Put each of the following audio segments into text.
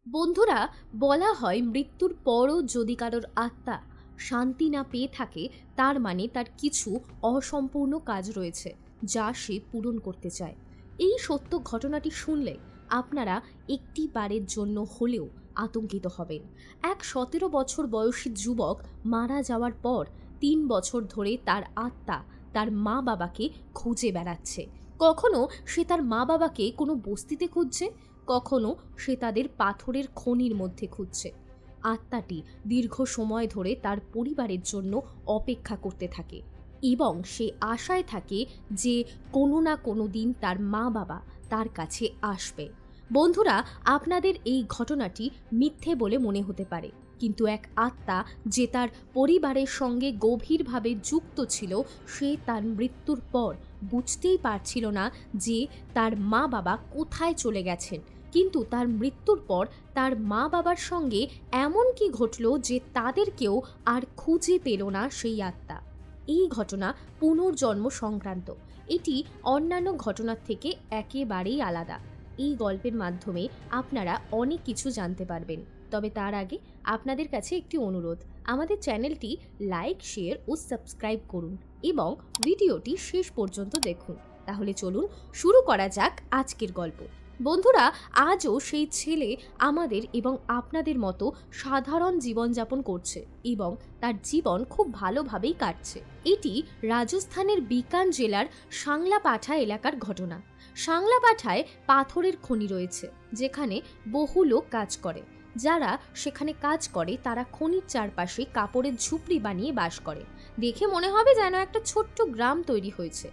বন্ধুরা, বলা হয় মৃত্যুর পরও যদি কারোর আত্মা শান্তি না পেয়ে থাকে, তার মানে তার কিছু অসম্পূর্ণ কাজ রয়েছে যা সে পূরণ করতে চায়। এই সত্য ঘটনাটি শুনলে আপনারা একটি বারের জন্য হলেও আতঙ্কিত হবেন। এক 17 বছর বয়সী যুবক মারা যাওয়ার পর 3 বছর ধরে তার আত্মা তার মা বাবাকে খুঁজে বেড়াচ্ছে। কখনো সে তার মা বাবাকে কোনো বস্তিতে খুঁজছে, কখনো সে তাদের পাথরের খনির মধ্যে খুঁজছে। আত্মাটি দীর্ঘ সময় ধরে তার পরিবারের জন্য অপেক্ষা করতে থাকে এবং সে আশায় থাকে যে কোনো না কোনো দিন তার মা বাবা তার কাছে আসবে। বন্ধুরা, আপনাদের এই ঘটনাটি মিথ্যে বলে মনে হতে পারে, কিন্তু এক আত্মা যে তার পরিবারের সঙ্গে গভীরভাবে যুক্ত ছিল, সে তার মৃত্যুর পর বুঝতেই পারছিল না যে তার মা বাবা কোথায় চলে গেছেন। কিন্তু তার মৃত্যুর পর তার মা বাবার সঙ্গে এমন কি ঘটল যে তাদেরকেও আর খুঁজে পেল না সেই আত্মা। এই ঘটনা পুনর্জন্ম সংক্রান্ত। এটি অন্যান্য ঘটনার থেকে একেবারেই আলাদা। এই গল্পের মাধ্যমে আপনারা অনেক কিছু জানতে পারবেন। তবে তার আগে আপনাদের কাছে একটি অনুরোধ, আমাদের চ্যানেলটি লাইক, শেয়ার ও সাবস্ক্রাইব করুন এবং ভিডিওটি শেষ পর্যন্ত দেখুন। তাহলে চলুন শুরু করা যাক আজকের গল্প। বন্ধুরা, আজও সেই ছেলে আমাদের এবং আপনাদের মতো সাধারণ জীবনযাপন করছে এবং তার জীবন খুব ভালোভাবেই কাটছে। এটি রাজস্থানের বিকান জেলার সাংলাপাঠা এলাকার ঘটনা। সাংলাপাঠায় পাথরের খনি রয়েছে, যেখানে বহু লোক কাজ করে। যারা সেখানে কাজ করে তারা খনির চারপাশে কাপড়ের ঝুপড়ি বানিয়ে বাস করে। দেখে মনে হবে যেন একটা ছোট্ট গ্রাম তৈরি হয়েছে।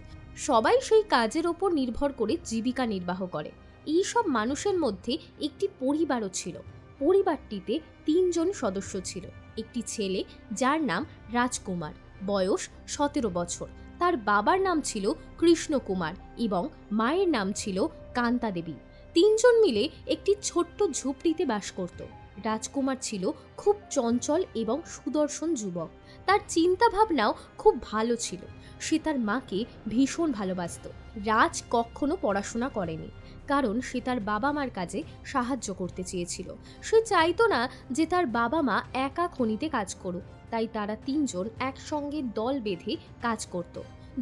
সবাই সেই কাজের ওপর নির্ভর করে জীবিকা নির্বাহ করে। এই সব মানুষের মধ্যে একটি পরিবারও ছিল। পরিবারটিতে 3 জন সদস্য ছিল। একটি ছেলে যার নাম রাজকুমার, বয়স 17 বছর। তার বাবার নাম ছিল কৃষ্ণকুমার এবং মায়ের নাম ছিল কান্তা দেবী। 3 জন মিলে একটি ছোট্ট ঝুপড়িতে বাস করত। রাজকুমার ছিল খুব চঞ্চল এবং সুদর্শন যুবক। তার চিন্তা ভাবনাও খুব ভালো ছিল। সে তার মাকে ভীষণ ভালোবাসত। রাজ কখনো পড়াশোনা করেনি, কারণ সে তার বাবা মার কাজে সাহায্য করতে চেয়েছিল। সে চাইতো না যে তার বাবা মা একা খনিতে কাজ করুক, তাই তারা 3 জন একসঙ্গে দল বেঁধে কাজ করত।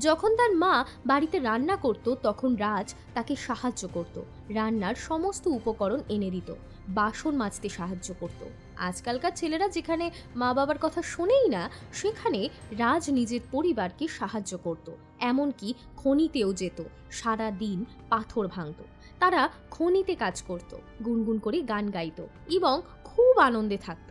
যখন তার মা বাড়িতে রান্না করত, তখন রাজ তাকে সাহায্য করত। রান্নার সমস্ত উপকরণ এনে দিত, বাসন মাজতে সাহায্য করত। আজকালকার ছেলেরা যেখানে মা বাবার কথা শোনেই না, সেখানে রাজ নিজের পরিবারকে সাহায্য করত। এমনকি খনিতেও যেত, সারা দিন পাথর ভাঙত। তারা খনিতে কাজ করত, গুনগুন করে গান গাইত এবং খুব আনন্দে থাকত।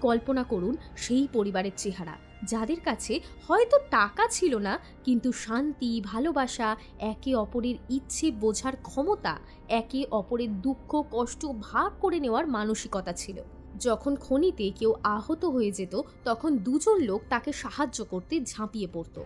কল্পনা করুন সেই পরিবারের চেহারা, যাদের কাছে হয়তো টাকা ছিল না, কিন্তু শান্তি, ভালোবাসা, একে অপরের ইচ্ছে বোঝার ক্ষমতা, একে অপরের দুঃখ কষ্ট ভাগ করে নেওয়ার মানসিকতা ছিল। যখন খনিতে কেউ আহত হয়ে যেত, তখন 2 জন লোক তাকে সাহায্য করতে ঝাঁপিয়ে পড়ত।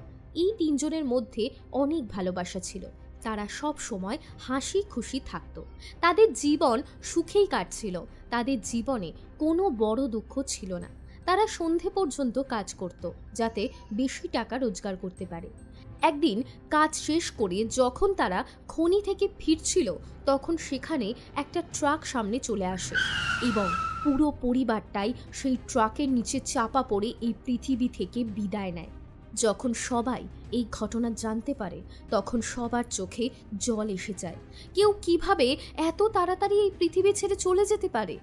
এই 3 জনের মধ্যে অনেক ভালোবাসা ছিল। তারা সব সময় হাসি খুশি থাকত। তাদের জীবন সুখেই কাটছিল। তাদের জীবনে কোনো বড় দুঃখ ছিল না। তারা সন্ধে পর্যন্ত কাজ করত, যাতে বেশি টাকা রোজগার করতে পারে। একদিন কাজ শেষ করে যখন তারা খনি থেকে ফিরছিল, তখন সেখানে একটা ট্রাক সামনে চলে আসে এবং পুরো পরিবারটাই সেই ট্রাকের নিচে চাপা পড়ে এই পৃথিবী থেকে বিদায় নেয়। যখন সবাই এই ঘটনা জানতে পারে, তখন সবার চোখে জল এসে যায়। কেউ কিভাবে এত তাড়াতাড়ি এই পৃথিবী ছেড়ে চলে যেতে পারে?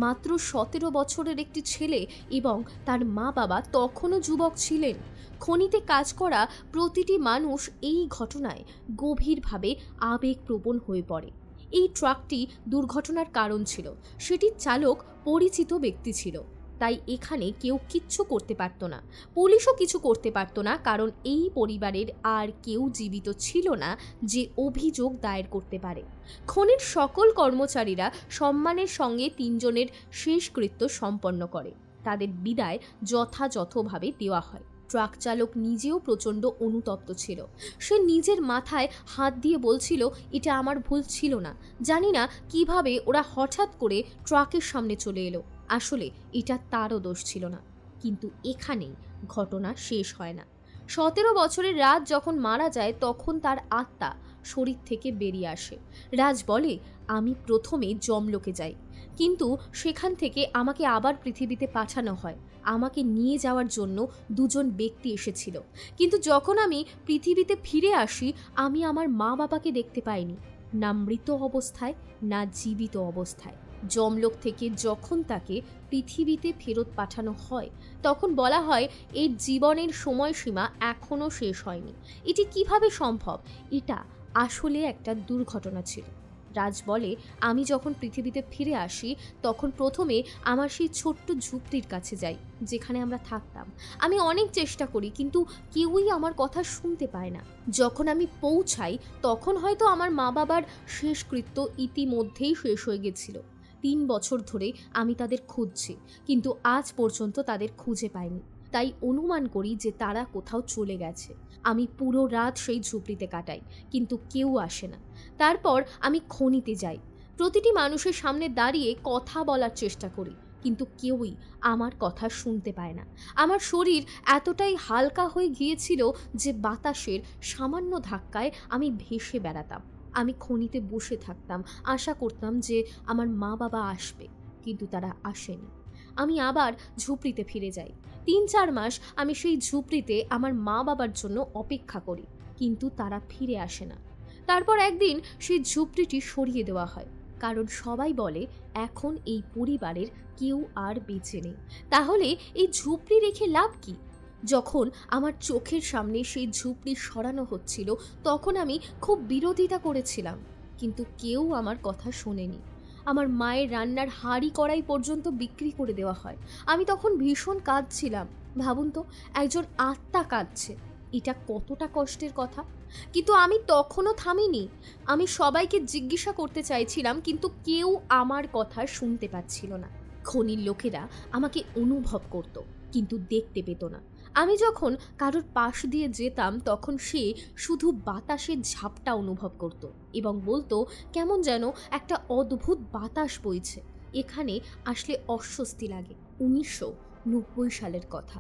মাত্র 17 বছরের একটি ছেলে এবং তার মা বাবা তখনও যুবক ছিলেন। খনিতে কাজ করা প্রতিটি মানুষ এই ঘটনায় গভীরভাবে আবেগপ্রবণ হয়ে পড়ে। এই ট্রাকটি দুর্ঘটনার কারণ ছিল। সেটির চালক পরিচিত ব্যক্তি ছিল, তাই এখানে কেউ কিচ্ছু করতে পারত না। পুলিশও কিছু করতে পারত না, কারণ এই পরিবারের আর কেউ জীবিত ছিল না যে অভিযোগ দায়ের করতে পারে। খনির সকল কর্মচারীরা সম্মানের সঙ্গে 3 জনের শেষকৃত্য সম্পন্ন করে। তাদের বিদায় যথাযথভাবে দেওয়া হয়। ট্রাক চালক নিজেও প্রচণ্ড অনুতপ্ত ছিল। সে নিজের মাথায় হাত দিয়ে বলছিল, এটা আমার ভুল ছিল না। জানি না কিভাবে ওরা হঠাৎ করে ট্রাকের সামনে চলে এলো। আসলে এটা তারও দোষ ছিল না। কিন্তু এখানেই ঘটনা শেষ হয় না। 17 বছরের রাজ যখন মারা যায়, তখন তার আত্মা শরীর থেকে বেরিয়ে আসে। রাজ বলে, আমি প্রথমে যমলোকে যাই। কিন্তু সেখান থেকে আমাকে আবার পৃথিবীতে পাঠানো হয়। আমাকে নিয়ে যাওয়ার জন্য দুজন ব্যক্তি এসেছিল, কিন্তু যখন আমি পৃথিবীতে ফিরে আসি আমি আমার মা বাবাকে দেখতে পাইনি, না মৃত অবস্থায় না জীবিত অবস্থায়। যমলোক থেকে যখন তাকে পৃথিবীতে ফেরত পাঠানো হয় তখন বলা হয় এর জীবনের সময়সীমা এখনও শেষ হয়নি। এটি কিভাবে সম্ভব? এটা আসলে একটা দুর্ঘটনা ছিল। রাজ বলে, আমি যখন পৃথিবীতে ফিরে আসি তখন প্রথমে আমার সেই ছোট্ট ঝুপড়ির কাছে যাই যেখানে আমরা থাকতাম। আমি অনেক চেষ্টা করি কিন্তু কেউই আমার কথা শুনতে পায় না। যখন আমি পৌঁছাই তখন হয়তো আমার মা বাবার শেষকৃত্য ইতিমধ্যেই শেষ হয়ে গেছিল। 3 বছর ধরে আমি তাদের খুঁজছি, কিন্তু আজ পর্যন্ত তাদের খুঁজে পাইনি। তাই অনুমান করি যে তারা কোথাও চলে গেছে। আমি পুরো রাত সেই ঝুপড়িতে কাটাই, কিন্তু কেউ আসে না। তারপর আমি খনিতে যাই। প্রতিটি মানুষের সামনে দাঁড়িয়ে কথা বলার চেষ্টা করি, কিন্তু কেউই আমার কথা শুনতে পায় না। আমার শরীর এতটাই হালকা হয়ে গিয়েছিল যে বাতাসের সামান্য ধাক্কায় আমি ভেসে বেড়াতাম। আমি খনিতে বসে থাকতাম, আশা করতাম যে আমার মা বাবা আসবে, কিন্তু তারা আসেনি। আমি আবার ঝুপড়িতে ফিরে যাই। 3-4 মাস আমি সেই ঝুপড়িতে আমার মা বাবার জন্য অপেক্ষা করি, কিন্তু তারা ফিরে আসে না। তারপর একদিন সেই ঝুপড়িটি সরিয়ে দেওয়া হয়, কারণ সবাই বলে এখন এই পরিবারের কেউ আর বেঁচে নেই। তাহলে এই ঝুপড়ি রেখে লাভ কি? যখন আমার চোখের সামনে সেই ঝুপড়ি সরানো হচ্ছিল তখন আমি খুব বিরোধিতা করেছিলাম, কিন্তু কেউ আমার কথা শোনেনি। আমার মায়ের রান্নার হাঁড়ি কড়াই পর্যন্ত বিক্রি করে দেওয়া হয়। আমি তখন ভীষণ কাঁদছিলাম। ভাবুন তো, একজন আত্মা কাঁদছে, এটা কতটা কষ্টের কথা। কিন্তু আমি তখনও থামিনি। আমি সবাইকে জিজ্ঞাসা করতে চাইছিলাম, কিন্তু কেউ আমার কথা শুনতে পাচ্ছিল না। খনির লোকেরা আমাকে অনুভব করত, কিন্তু দেখতে পেত না। আমি যখন কারোর পাশ দিয়ে যেতাম তখন সে শুধু বাতাসের ঝাপটা অনুভব করত এবং বলতো কেমন যেন একটা অদ্ভুত বাতাস বইছে, এখানে আসলে অস্বস্তি লাগে। 1990 সালের কথা।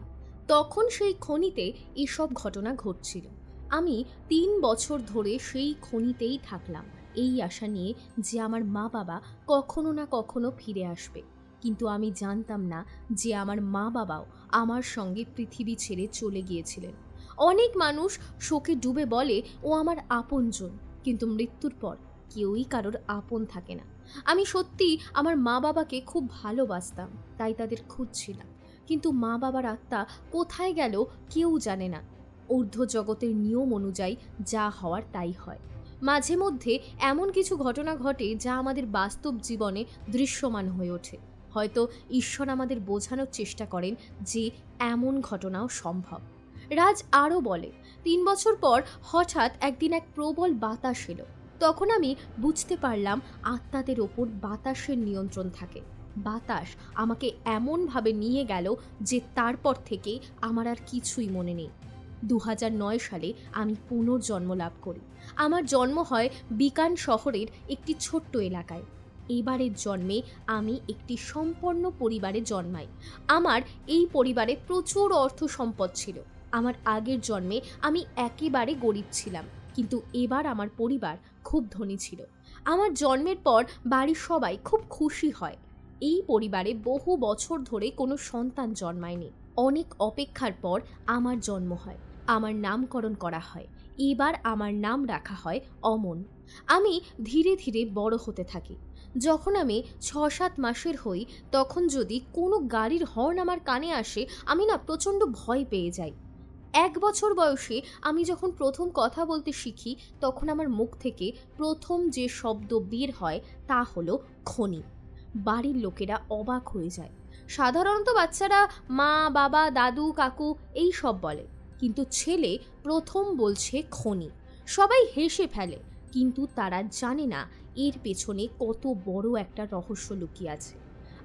তখন সেই খনিতে এসব ঘটনা ঘটছিল। আমি 3 বছর ধরে সেই খনিতেই থাকলাম, এই আশা নিয়ে যে আমার মা বাবা কখনো না কখনো ফিরে আসবে। কিন্তু আমি জানতাম না যে আমার মা বাবাও আমার সঙ্গে পৃথিবী ছেড়ে চলে গিয়েছিলেন। অনেক মানুষ শোকে ডুবে বলে ও আমার আপনজন, কিন্তু মৃত্যুর পর কেউই কারোর আপন থাকে না। আমি সত্যি আমার মা বাবাকে খুব ভালোবাসতাম, তাই তাদের খুঁজছিলাম, কিন্তু মা বাবার আত্মা কোথায় গেল কেউ জানে না। ঊর্ধ্ব জগতের নিয়ম অনুযায়ী যা হওয়ার তাই হয়। মাঝে মধ্যে এমন কিছু ঘটনা ঘটে যা আমাদের বাস্তব জীবনে দৃশ্যমান হয়ে ওঠে। হয়তো ঈশ্বর আমাদের বোঝানোর চেষ্টা করেন যে এমন ঘটনাও সম্ভব। রাজ আরও বলে, 3 বছর পর হঠাৎ একদিন এক প্রবল বাতাস এলো। তখন আমি বুঝতে পারলাম আত্মাদের ওপর বাতাসের নিয়ন্ত্রণ থাকে। বাতাস আমাকে এমনভাবে নিয়ে গেল যে তারপর থেকে আমার আর কিছুই মনে নেই। 2009 সালে আমি পুনর্জন্ম লাভ করি। আমার জন্ম হয় বিকান শহরের একটি ছোট্ট এলাকায়। এবারের জন্মে আমি একটি সম্পন্ন পরিবারে জন্মাই। আমার এই পরিবারে প্রচুর অর্থ সম্পদ ছিল। আমার আগের জন্মে আমি একেবারে গরিব ছিলাম, কিন্তু এবার আমার পরিবার খুব ধনী ছিল। আমার জন্মের পর বাড়ির সবাই খুব খুশি হয়। এই পরিবারে বহু বছর ধরে কোনো সন্তান জন্মায়নি। অনেক অপেক্ষার পর আমার জন্ম হয়। আমার নামকরণ করা হয়। এবার আমার নাম রাখা হয় অমন। আমি ধীরে ধীরে বড় হতে থাকি। যখন আমি 6-7 মাসের হই তখন যদি কোনো গাড়ির হর্ন আমার কানে আসে আমি না প্রচণ্ড ভয় পেয়ে যাই। 1 বছর বয়সে আমি যখন প্রথম কথা বলতে শিখি তখন আমার মুখ থেকে প্রথম যে শব্দ বের হয় তা হলো খনি। বাড়ির লোকেরা অবাক হয়ে যায়। সাধারণত বাচ্চারা মা, বাবা, দাদু, কাকু এই সব বলে, কিন্তু ছেলে প্রথম বলছে খনি। সবাই হেসে ফেলে, কিন্তু তারা জানে না এর পেছনে কত বড় একটা রহস্য লুকিয়ে আছে।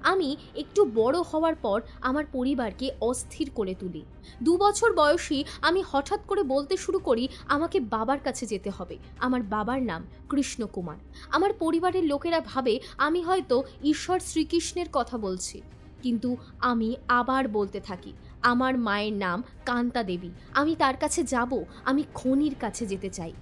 আমি একটু বড় হওয়ার পর আমার পরিবারকে অস্থির করে তুলি। 2 বছর বয়সী আমি হঠাৎ করে বলতে শুরু করি আমাকে বাবার কাছে যেতে হবে। আমার বাবার নাম কৃষ্ণ কুমার। আমার পরিবারের লোকেরা ভাবে আমি হয়তো ঈশ্বর শ্রীকৃষ্ণের কথা বলছি, কিন্তু আমি আবার বলতে থাকি আমার মায়ের নাম কান্তা দেবী। আমি তার কাছে যাব, আমি খনির কাছে যেতে চাই।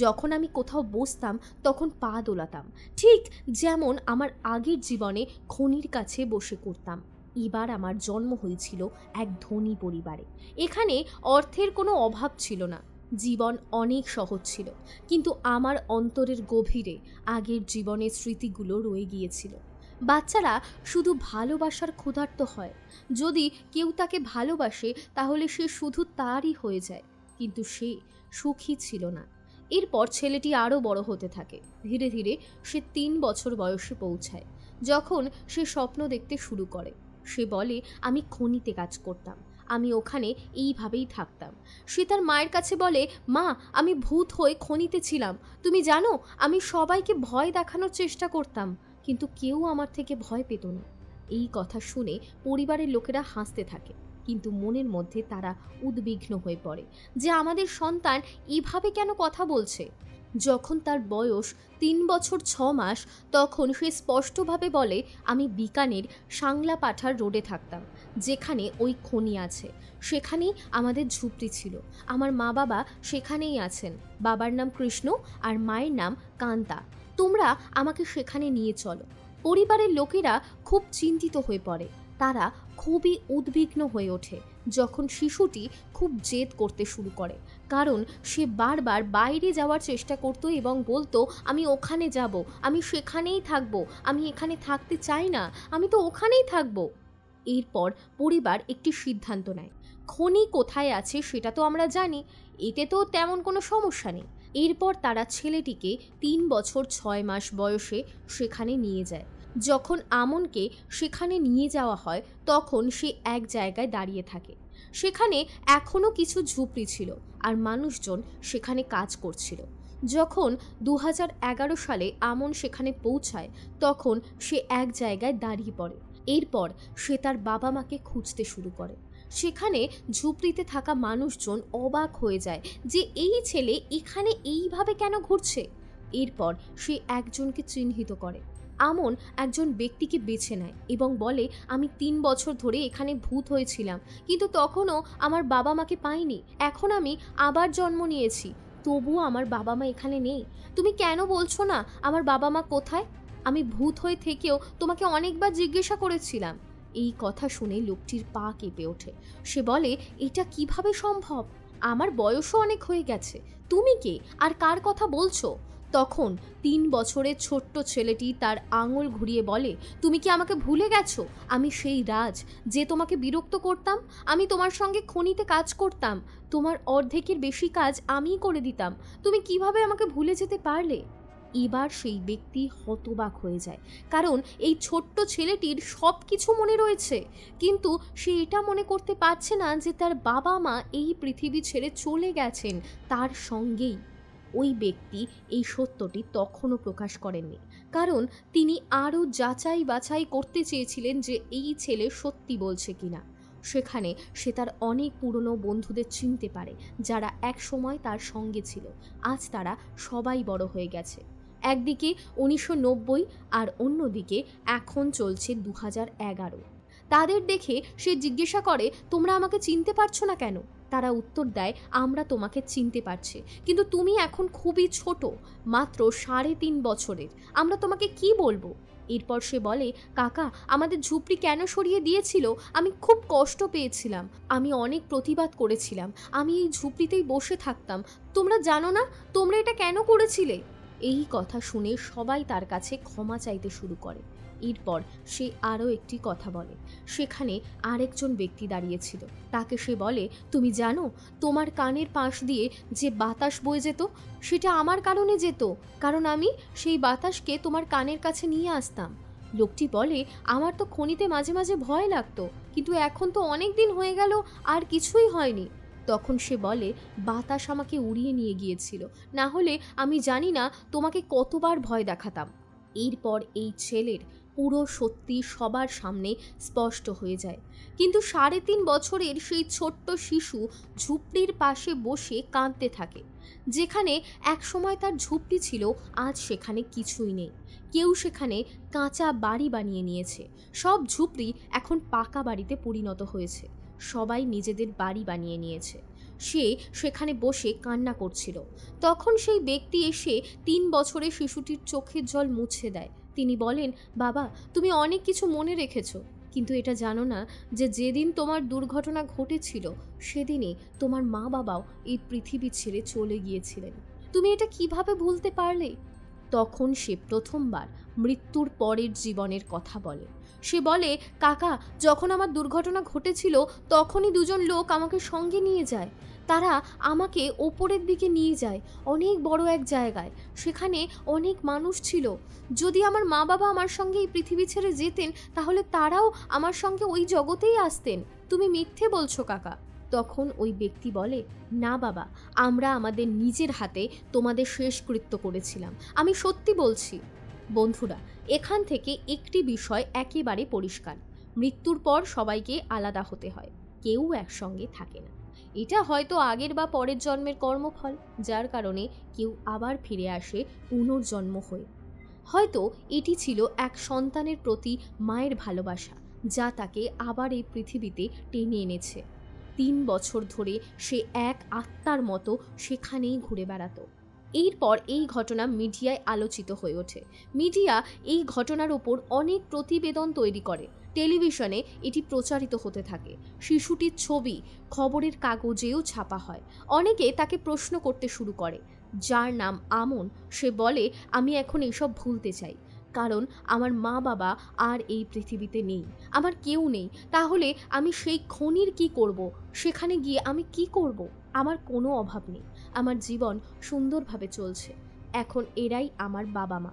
যখন আমি কোথাও বসতাম তখন পা দোলাতাম, ঠিক যেমন আমার আগের জীবনে খনির কাছে বসে করতাম। এবার আমার জন্ম হয়েছিল এক ধনী পরিবারে। এখানে অর্থের কোনো অভাব ছিল না, জীবন অনেক সহজ ছিল, কিন্তু আমার অন্তরের গভীরে আগের জীবনের স্মৃতিগুলো রয়ে গিয়েছিল। বাচ্চারা শুধু ভালোবাসার ক্ষুধার্ত হয়। যদি কেউ তাকে ভালোবাসে তাহলে সে শুধু তারই হয়ে যায়, কিন্তু সে সুখী ছিল না। এরপর ছেলেটি আরও বড় হতে থাকে। ধীরে ধীরে সে 3 বছর বয়সে পৌঁছায়। যখন সে স্বপ্ন দেখতে শুরু করে, সে বলে, আমি খনিতে কাজ করতাম, আমি ওখানে এইভাবেই থাকতাম। সে তার মায়ের কাছে বলে, মা, আমি ভূত হয়ে খনিতে ছিলাম। তুমি জানো, আমি সবাইকে ভয় দেখানোর চেষ্টা করতাম, কিন্তু কেউ আমার থেকে ভয় পেত না। এই কথা শুনে পরিবারের লোকেরা হাসতে থাকে, কিন্তু মনের মধ্যে তারা উদ্বিগ্ন হয়ে পড়ে যে আমাদের সন্তান এভাবে কেন কথা বলছে। যখন তার বয়স 3 বছর 6 মাস, তখন সে স্পষ্টভাবে বলে, আমি বিকানের সাংলা পাঠার রোডে থাকতাম, যেখানে ওই খনি আছে। সেখানেই আমাদের ঝুপড়ি ছিল। আমার মা বাবা সেখানেই আছেন। বাবার নাম কৃষ্ণ আর মায়ের নাম কান্তা। তোমরা আমাকে সেখানে নিয়ে চলো। পরিবারের লোকেরা খুব চিন্তিত হয়ে পড়ে। তারা খুবই উদ্বিগ্ন হয়ে ওঠে যখন শিশুটি খুব জেদ করতে শুরু করে, কারণ সে বারবার বাইরে যাওয়ার চেষ্টা করত এবং বলতো, আমি ওখানে যাব, আমি সেখানেই থাকবো, আমি এখানে থাকতে চাই না, আমি তো ওখানেই থাকবো। এরপর পরিবার একটি সিদ্ধান্ত নেয়। খনি কোথায় আছে সেটা তো আমরা জানি, এতে তো তেমন কোনো সমস্যা নেই। এরপর তারা ছেলেটিকে 3 বছর 6 মাস বয়সে সেখানে নিয়ে যায়। যখন আমনকে সেখানে নিয়ে যাওয়া হয় তখন সে এক জায়গায় দাঁড়িয়ে থাকে। সেখানে এখনও কিছু ঝুপড়ি ছিল আর মানুষজন সেখানে কাজ করছিল। যখন 2011 সালে আমন সেখানে পৌঁছায় তখন সে এক জায়গায় দাঁড়িয়ে পড়ে। এরপর সে তার বাবা মাকে খুঁজতে শুরু করে। সেখানে ঝুপড়িতে থাকা মানুষজন অবাক হয়ে যায় যে এই ছেলে এখানে এইভাবে কেন ঘুরছে। এরপর সে একজনকে চিহ্নিত করে। আমন একজন ব্যক্তিকে বেছে নেয় এবং বলে, আমি 3 বছর ধরে এখানে ভূত হয়েছিলাম, কিন্তু তখনও আমার বাবা মাকে পাইনি। এখন আমি আবার জন্ম নিয়েছি, তবুও আমার বাবা মা এখানে নেই। তুমি কেন বলছো না আমার বাবা মা কোথায়? আমি ভূত হয়ে থেকেও তোমাকে অনেকবার জিজ্ঞাসা করেছিলাম। এই কথা শুনে লোকটির পা কেঁপে ওঠে। সে বলে, এটা কিভাবে সম্ভব? আমার বয়সও অনেক হয়ে গেছে। তুমি কে আর কার কথা বলছো? তখন 3 বছরের ছোট্ট ছেলেটি তার আঙুল ঘুরিয়ে বলে, তুমি কি আমাকে ভুলে গেছো? আমি সেই রাজ, যে তোমাকে বিরক্ত করতাম। আমি তোমার সঙ্গে খনিতে কাজ করতাম, তোমার অর্ধেকের বেশি কাজ আমিই করে দিতাম। তুমি কিভাবে আমাকে ভুলে যেতে পারলে? এবার সেই ব্যক্তি হতবাক হয়ে যায়, কারণ এই ছোট্ট ছেলেটির সব কিছু মনে রয়েছে, কিন্তু সে এটা মনে করতে পারছে না যে তার বাবা মা এই পৃথিবী ছেড়ে চলে গেছেন তার সঙ্গেই। ওই ব্যক্তি এই সত্যটি তখনও প্রকাশ করেননি, কারণ তিনি আরও যাচাই বাছাই করতে চেয়েছিলেন যে এই ছেলে সত্যি বলছে কিনা। সেখানে সে তার অনেক পুরনো বন্ধুদের চিনতে পারে যারা এক সময় তার সঙ্গে ছিল। আজ তারা সবাই বড় হয়ে গেছে। একদিকে 1990 আর অন্যদিকে এখন চলছে 2011। তাদের দেখে সে জিজ্ঞাসা করে, তোমরা আমাকে চিনতে পারছো না কেন? তারা উত্তর দেয়, আমরা তোমাকে চিনতে পারছি, কিন্তু তুমি এখন খুবই ছোট, মাত্র 3.5 বছরের। আমরা তোমাকে কি বলবো? এরপর সে বলে, কাকা, আমাদের ঝুপড়ি কেন সরিয়ে দিয়েছিল? আমি খুব কষ্ট পেয়েছিলাম, আমি অনেক প্রতিবাদ করেছিলাম, আমি এই ঝুপড়িতেই বসে থাকতাম। তোমরা জানো না তোমরা এটা কেন করেছিলে? এই কথা শুনে সবাই তার কাছে ক্ষমা চাইতে শুরু করে। এরপর সে আরও একটি কথা বলে। সেখানে আরেকজন ব্যক্তি দাঁড়িয়েছিল। তাকে সে বলে, তুমি জানো, তোমার কানের পাশ দিয়ে যে বাতাস বয়ে যেত সেটা আমার কারণে যেত, কারণ আমি সেই বাতাসকে তোমার কানের কাছে নিয়ে আসতাম। লোকটি বলে, আমার তো খনিতে মাঝে মাঝে ভয় লাগতো, কিন্তু এখন তো অনেক দিন হয়ে গেল আর কিছুই হয়নি। তখন সে বলে, বাতাস আমাকে উড়িয়ে নিয়ে গিয়েছিল, না হলে আমি জানি না তোমাকে কতবার ভয় দেখাতাম। এরপর এই ছেলের পুরো সত্যি সবার সামনে স্পষ্ট হয়ে যায়। কিন্তু 3.5 বছরের সেই ছোট্ট শিশু ঝুপড়ির পাশে বসে কাঁদতে থাকে। যেখানে এক সময় তার ঝুপড়ি ছিল, আজ সেখানে কিছুই নেই। কেউ সেখানে কাঁচা বাড়ি বানিয়ে নিয়েছে। সব ঝুপড়ি এখন পাকা বাড়িতে পরিণত হয়েছে। সবাই নিজেদের বাড়ি বানিয়ে নিয়েছে। সে সেখানে বসে কান্না করছিল। তখন সেই ব্যক্তি এসে ৩ বছরের শিশুটির চোখের জল মুছে দেয়। তিনি বলেন, বাবা, তুমি অনেক কিছু মনে রেখেছো, কিন্তু এটা জানো না যে যেদিন তোমার দুর্ঘটনা ঘটেছিল সেদিনই তোমার মা বাবাও এই পৃথিবী ছেড়ে চলে গিয়েছিলেন। তুমি এটা কিভাবে ভুলতে পারলে? তখন সে প্রথমবার মৃত্যুর পরের জীবনের কথা বলে। সে বলে, কাকা, যখন আমার দুর্ঘটনা ঘটেছিল তখনই দুজন লোক আমাকে সঙ্গে নিয়ে যায়। তারা আমাকে ওপরের দিকে নিয়ে যায়, অনেক বড় এক জায়গায়। সেখানে অনেক মানুষ ছিল। যদি আমার মা বাবা আমার সঙ্গে এই পৃথিবী ছেড়ে যেতেন তাহলে তারাও আমার সঙ্গে ওই জগতেই আসতেন। তুমি মিথ্যে বলছো কাকা। তখন ওই ব্যক্তি বলে, না বাবা, আমরা আমাদের নিজের হাতে তোমাদের শেষকৃত্য করেছিলাম, আমি সত্যি বলছি। বন্ধুরা, এখান থেকে একটি বিষয় একেবারে পরিষ্কার, মৃত্যুর পর সবাইকে আলাদা হতে হয়, কেউ একসঙ্গে থাকে না। এটা হয়তো আগের বা পরের জন্মের কর্মফল, যার কারণে কেউ আবার ফিরে আসে পুনর্জন্ম হয়ে। হয়তো এটি ছিল এক সন্তানের প্রতি মায়ের ভালোবাসা, যা তাকে আবার এই পৃথিবীতে টেনে এনেছে। ৩ বছর ধরে সে এক আত্মার মতো সেখানেই ঘুরে বেড়াতো। এরপর এই ঘটনা মিডিয়ায় আলোচিত হয়ে ওঠে। মিডিয়া এই ঘটনার ওপর অনেক প্রতিবেদন তৈরি করে, টেলিভিশনে এটি প্রচারিত হতে থাকে, শিশুটির ছবি খবরের কাগজেও ছাপা হয়। অনেকে তাকে প্রশ্ন করতে শুরু করে। যার নাম আমন, সে বলে, আমি এখন এসব ভুলতে চাই, কারণ আমার মা বাবা আর এই পৃথিবীতে নেই, আমার কেউ নেই। তাহলে আমি সেই খনির কি করব? সেখানে গিয়ে আমি কি করব? আমার কোনো অভাব নেই, আমার জীবন সুন্দরভাবে চলছে। এখন এরাই আমার বাবা মা।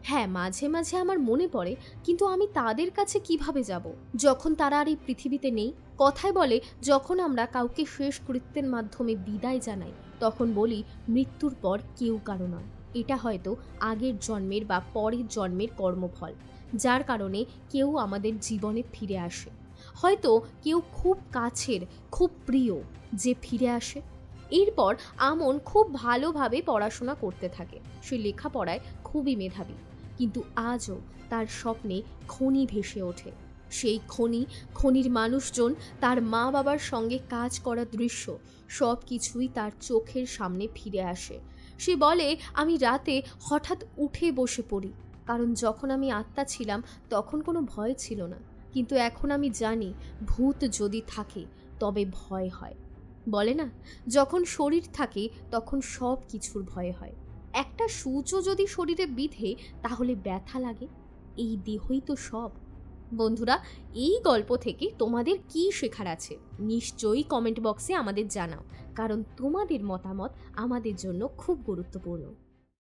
হ্যাঁ, মাঝে মাঝে আমার মনে পড়ে, কিন্তু আমি তাদের কাছে কিভাবে যাব যখন তারা আর এই পৃথিবীতে নেই? কথায় বলে, যখন আমরা কাউকে শেষকৃত্যের মাধ্যমে বিদায় জানাই তখন বলি মৃত্যুর পর কেউ কারো নয়। এটা হয়তো আগের জন্মের বা পরের জন্মের কর্মফল, যার কারণে কেউ আমাদের জীবনে ফিরে আসে। হয়তো কেউ খুব কাছের, খুব প্রিয়, যে ফিরে আসে। এরপর আমন খুব ভালোভাবে পড়াশোনা করতে থাকে। সে লেখাপড়ায় খুবই মেধাবী, কিন্তু আজও তার স্বপ্নে খনি ভেসে ওঠে। সেই খনির মানুষজন, তার মা বাবার সঙ্গে কাজ করা দৃশ্য, সব কিছুই তার চোখের সামনে ফিরে আসে। সে বলে, আমি রাতে হঠাৎ উঠে বসে পড়ি, কারণ যখন আমি আত্মা ছিলাম তখন কোনো ভয় ছিল না, কিন্তু এখন আমি জানি ভূত যদি থাকে তবে ভয় হয়। বলে না, যখন শরীর থাকে তখন সব কিছুর ভয় হয়। একটা সূচও যদি শরীরে বিঁধে তাহলে ব্যথা লাগে। এই দেহই তো সব। বন্ধুরা, এই গল্প থেকে তোমাদের কি শেখার আছে নিশ্চয়ই কমেন্ট বক্সে আমাদের জানাও, কারণ তোমাদের মতামত আমাদের জন্য খুব গুরুত্বপূর্ণ।